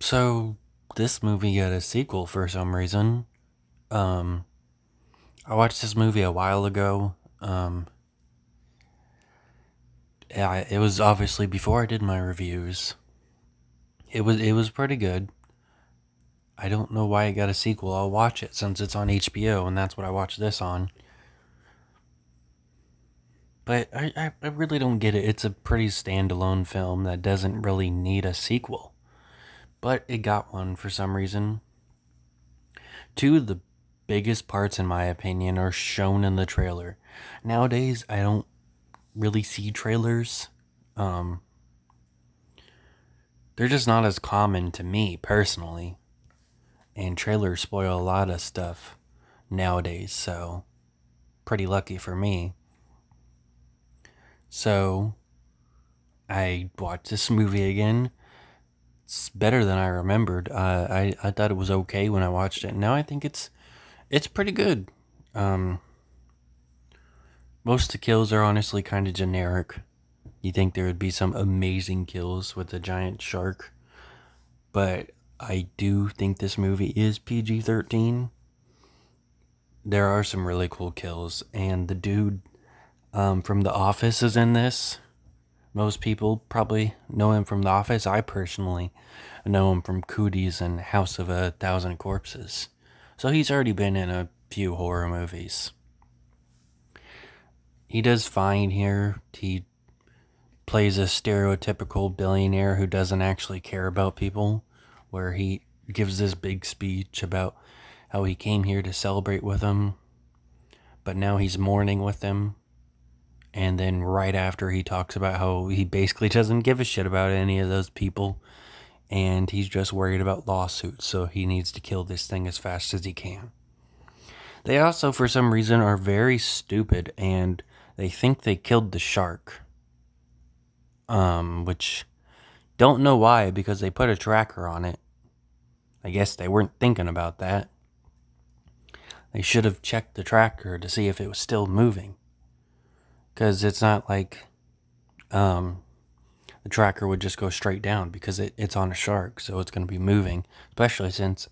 So this movie got a sequel for some reason. Um, I watched this movie a while ago. Yeah, it was obviously before I did my reviews. It was pretty good. I don't know why it got a sequel. I'll watch it since it's on HBO, and that's what I watched this on. But I really don't get it. It's a pretty standalone film that doesn't really need a sequel. But it got one for some reason. Two of the biggest parts, in my opinion, are shown in the trailer. Nowadays, I don't really see trailers. Um, they're just not as common to me personally, and trailers spoil a lot of stuff nowadays. So, pretty lucky for me. So, I watched this movie again. It's better than I remembered. I thought it was okay when I watched it. Now I think it's pretty good. Um, Most of the kills are honestly kind of generic. You think there would be some amazing kills with a giant shark, but I do think this movie is PG-13. There are some really cool kills, and the dude from The Office is in this. Most people probably know him from The Office. I personally know him from Cooties and House of a Thousand Corpses. So he's already been in a few horror movies. He does fine here. He plays a stereotypical billionaire who doesn't actually care about people, where he gives this big speech about how he came here to celebrate with them, but now he's mourning with them. And then right after, he talks about how he basically doesn't give a shit about any of those people, and he's just worried about lawsuits, so he needs to kill this thing as fast as he can. They also, for some reason, are very stupid, and they think they killed the shark. Which, don't know why, because they put a tracker on it. I guess they weren't thinking about that. They should have checked the tracker to see if it was still moving. Because it's not like the tracker would just go straight down, because it's on a shark, so it's going to be moving. Especially since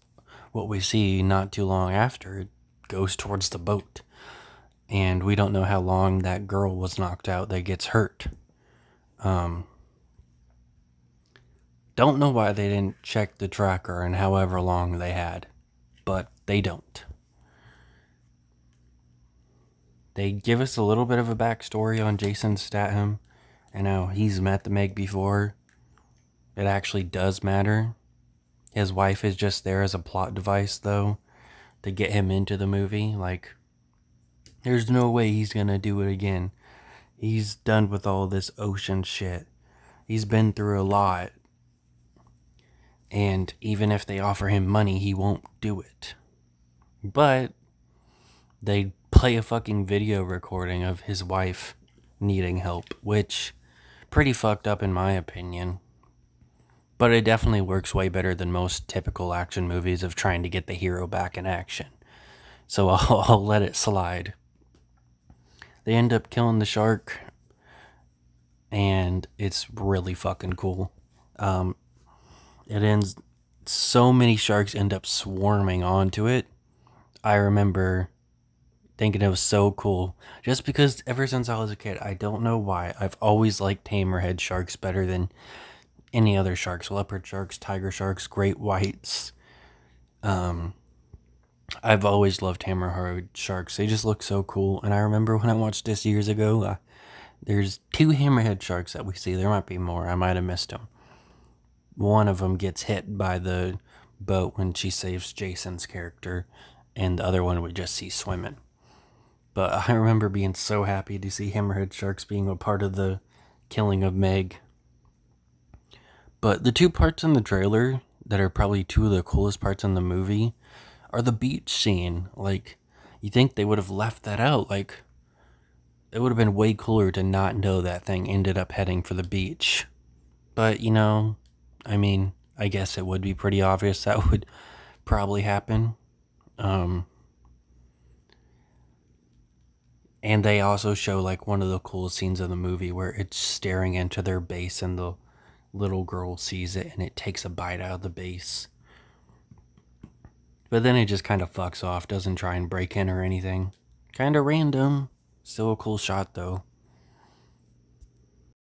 what we see not too long after, it goes towards the boat. And we don't know how long that girl was knocked out that gets hurt. Don't know why they didn't check the tracker and however long they had, but they don't. They give us a little bit of a backstory on Jason Statham and how he's met the Meg before. It actually does matter. His wife is just there as a plot device, though, to get him into the movie. Like, there's no way he's gonna do it again. He's done with all this ocean shit. He's been through a lot. And even if they offer him money, he won't do it. But they play a fucking video recording of his wife needing help, which pretty fucked up in my opinion. But it definitely works way better than most typical action movies of trying to get the hero back in action. So I'll let it slide. They end up killing the shark, and it's really fucking cool. It ends, so many sharks end up swarming onto it. I remember thinking it was so cool, just because ever since I was a kid, I don't know why, I've always liked hammerhead sharks better than any other sharks. Leopard sharks, tiger sharks, great whites. I've always loved hammerhead sharks. They just look so cool. And I remember when I watched this years ago, there's 2 hammerhead sharks that we see. There might be more. I might have missed them. One of them gets hit by the boat when she saves Jason's character, and the other one we just see swimming. But I remember being so happy to see hammerhead sharks being a part of the killing of Meg. But the 2 parts in the trailer that are probably 2 of the coolest parts in the movie are the beach scene. Like, you think they would have left that out. Like, it would have been way cooler to not know that thing ended up heading for the beach. But, you know, I mean, I guess it would be pretty obvious that would probably happen. And they also show, like, one of the coolest scenes of the movie where it's staring into their base and the little girl sees it and it takes a bite out of the base. But then it just kind of fucks off, doesn't try and break in or anything. Kind of random. Still a cool shot though.